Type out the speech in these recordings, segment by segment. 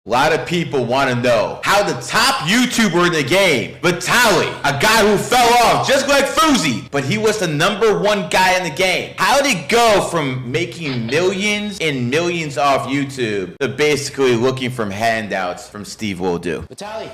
A lot of people want to know how the top YouTuber in the game, Vitaly, a guy who fell off just like Fuzi, but he was the #1 guy in the game. How did he go from making millions and millions off YouTube to basically looking for handouts from Steve Will Do? Vitaly,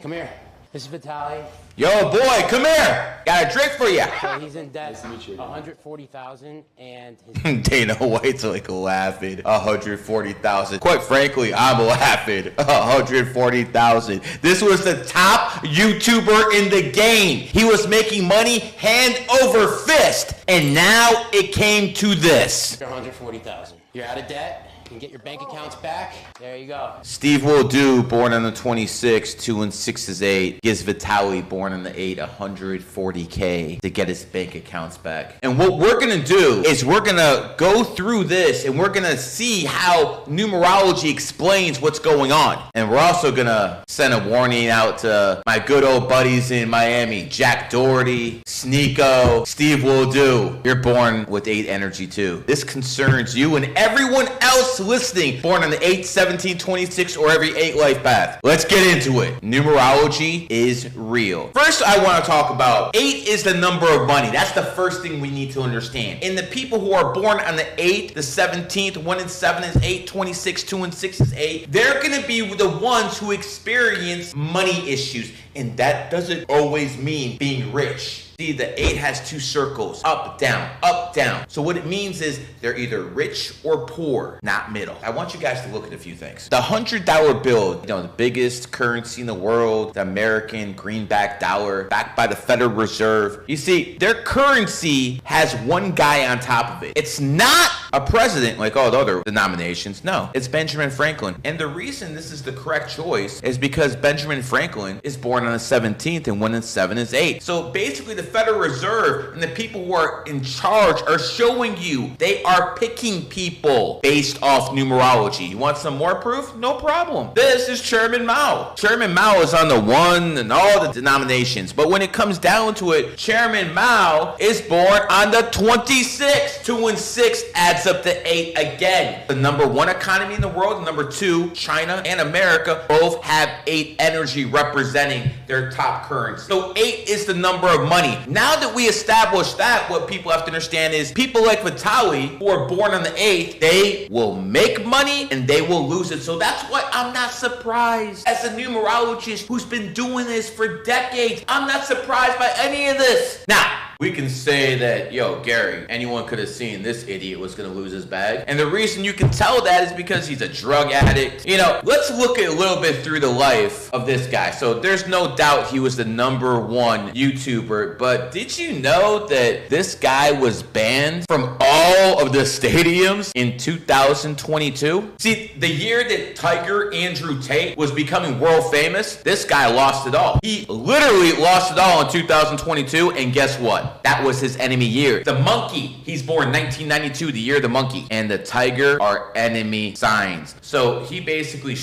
come here. This is Vitaly. Yo, boy, come here. Got a drink for you. So he's in debt, nice to meet you. $140,000, and his Dana White's like laughing. $140,000. Quite frankly, I'm laughing. $140,000. This was the top YouTuber in the game. He was making money hand over fist, and now it came to this. $140,000. You're out of debt. You can get your bank accounts back. There you go. Steve Will Do, born on the 26th, 2 and 6 is 8, gives Vitaly, born on the 8, $140K to get his bank accounts back. And what we're gonna do is we're gonna go through this and we're gonna see how numerology explains what's going on. And we're also gonna send a warning out to my good old buddies in Miami, Jack Doherty, Sneeko, Steve Will Do. You're born with 8 energy too. This concerns you and everyone else listening, born on the 8, 17, 26, or every 8 life path. Let's get into it. Numerology is real. First, I want to talk about 8 is the number of money. That's the first thing we need to understand. And the people who are born on the 8th, the 17th, 1 and 7 is 8, 26, 2 and 6 is 8. They're going to be the ones who experience money issues. And that doesn't always mean being rich. See, the 8 has 2 circles, up, down, up, down. So what it means is they're either rich or poor, not middle. I want you guys to look at a few things. The $100 bill, the biggest currency in the world, the American greenback dollar, backed by the Federal Reserve. You see, their currency has one guy on top of it. It's not a president like all the other denominations. No, it's Benjamin Franklin. And the reason this is the correct choice is because Benjamin Franklin is born on the 17th and 1 and 7 is 8. So basically the Federal Reserve and the people who are in charge are showing you they are picking people based off numerology. You want some more proof? No problem. This is Chairman Mao. Chairman Mao is on the 1 and all the denominations. But when it comes down to it, Chairman Mao is born on the 26th. 2 and 6 adds up to 8 again. The #1 economy in the world, #2, China and America, both have 8 energy representing their top currency. So 8 is the number of money. Now that we established that, what people have to understand is people like Vitaly, who are born on the 8th, they will make money and they will lose it. So that's why I'm not surprised. As a numerologist who's been doing this for decades, I'm not surprised by any of this. Now, we can say that, yo, Gary, anyone could have seen this idiot was going to lose his bag. And the reason you can tell that is because he's a drug addict. You know, let's look at a little bit through the life of this guy. So there's no doubt he was the #1 YouTuber. But did you know that this guy was banned from all of the stadiums in 2022? See, the year that Tiger Andrew Tate was becoming world famous, this guy lost it all. He literally lost it all in 2022. And guess what? That was his enemy year. The monkey, he's born 1992, the year of the monkey. And the tiger are enemy signs. So he basically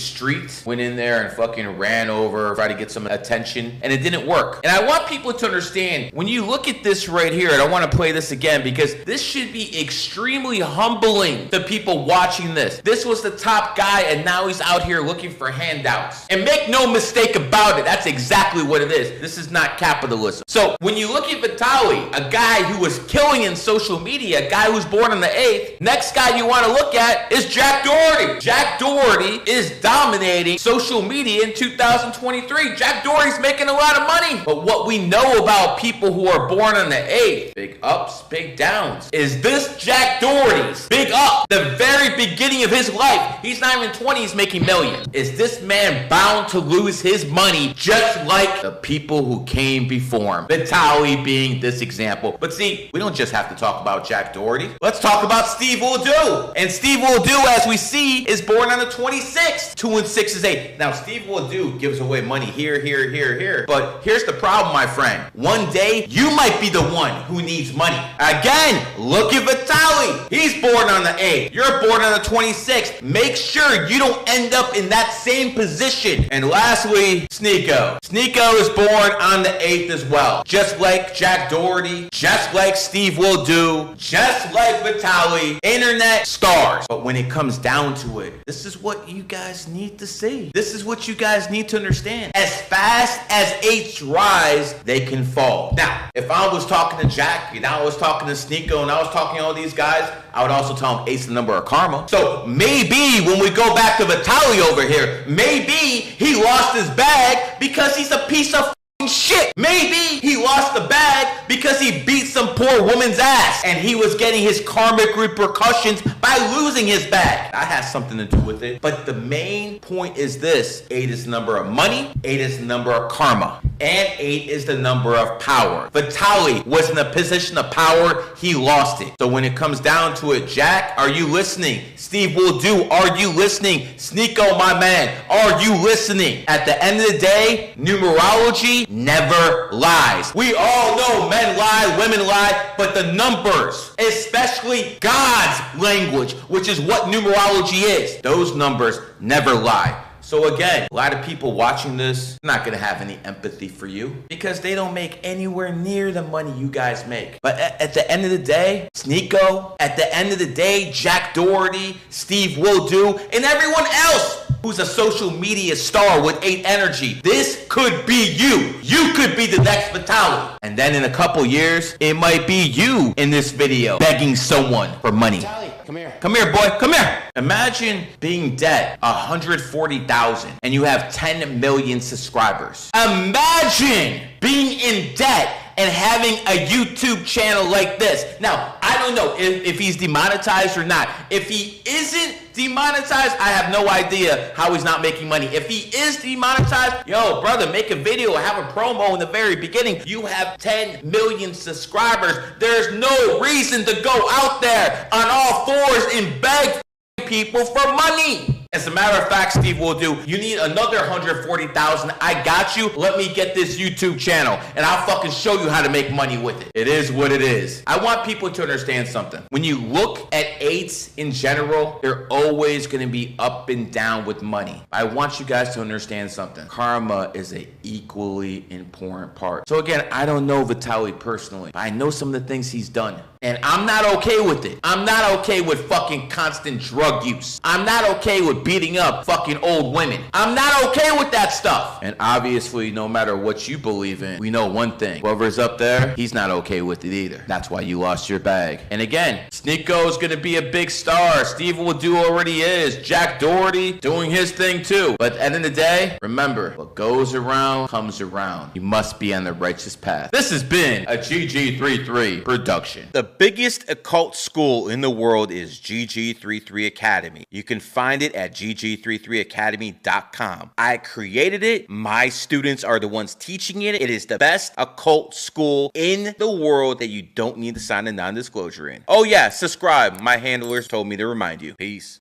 went in there and fucking ran over, tried to get some attention, and it didn't work. And I want people to understand, when you look at this right here, and I want to play this again because this should be extremely humbling to people watching this. This was the top guy, and now he's out here looking for handouts. And make no mistake about it, that's exactly what it is. This is not capitalism. So when you look at Vitaly, a guy who was killing in social media, a guy who's born on the 8th. Next guy you want to look at is Jack Doherty. Jack Doherty is dominating social media in 2023. Jack Doherty's making a lot of money. But what we know about people who are born on the 8th, big ups, big downs, is this Jack Doherty's big up, the very beginning of his life. He's not even 20, he's making millions. Is this man bound to lose his money just like the people who came before him? Vitaly being this example. But see, we don't just have to talk about Jack Doherty. Let's talk about Steve Will Do. And Steve Will Do, as we see, is born on the 26th. 2 and 6 is 8. Now, Steve Will Do gives away money here, here, here, here. But here's the problem, my friend. One day, you might be the one who needs money. Again, look at Vitaly. He's born on the 8th. You're born on the 26th. Make sure you don't end up in that same position. And lastly, Sneeko. Sneeko is born on the 8th as well. Just like Jack Doherty Doherty, just like Steve will do, just like Vitaly, internet stars. But when it comes down to it, this is what you guys need to see. This is what you guys need to understand. As fast as 8s rise, they can fall. Now, if I was talking to Jack, and I was talking to Sneeko, and I was talking to all these guys, I would also tell him 8's the number of karma. So maybe when we go back to Vitaly over here, maybe he lost his bag because he's a piece of shit. Maybe he lost the bag because he beat some poor woman's ass and he was getting his karmic repercussions by losing his bag. That has something to do with it. But the main point is this: 8 is the number of money, 8 is the number of karma, and 8 is the number of power. Vitaly was in a position of power, he lost it. So when it comes down to it, Jack, are you listening? Steve will do, are you listening? Sneeko, my man, are you listening? At the end of the day, numerology never lies. We all know men lie, women lie, but the numbers, especially God's language, which is what numerology is, those numbers never lie. So again, a lot of people watching this not going to have any empathy for you because they don't make anywhere near the money you guys make. But at the end of the day, Sneeko, at the end of the day, Jack Doherty, Steve will do, and everyone else who's a social media star with 8 energy, this could be you. You could be the next Vitaly. And then in a couple years, it might be you in this video begging someone for money. Vitaly, come here. Come here, boy. Come here. Imagine being debt 140,000 and you have 10 million subscribers. Imagine being in debt and having a YouTube channel like this. Now, I don't know if he's demonetized or not. If he isn't demonetized, I have no idea how he's not making money. If he is demonetized, yo, brother, make a video, have a promo in the very beginning. You have 10 million subscribers. There's no reason to go out there on all fours and beg people for money. As a matter of fact, Steve will do, you need another 140,000. I got you. Let me get this YouTube channel and I'll fucking show you how to make money with it. It is what it is. I want people to understand something. When you look at 8s in general, they're always going to be up and down with money. I want you guys to understand something. Karma is an equally important part. So again, I don't know Vitaly personally, but I know some of the things he's done. And I'm not okay with it. I'm not okay with fucking constant drug use. I'm not okay with beating up fucking old women. I'm not okay with that stuff. And obviously, no matter what you believe in, we know one thing. Whoever's up there, he's not okay with it either. That's why you lost your bag. And again, Sneeko is going to be a big star. Steve will do already is. Jack Doherty doing his thing too. But at the end of the day, remember, what goes around comes around. You must be on the righteous path. This has been a GG33 production. The biggest occult school in the world is GG33 Academy. You can find it at gg33academy.com. I created it. My students are the ones teaching it. It is the best occult school in the world that you don't need to sign a non-disclosure in. Oh yeah, subscribe. My handlers told me to remind you. Peace.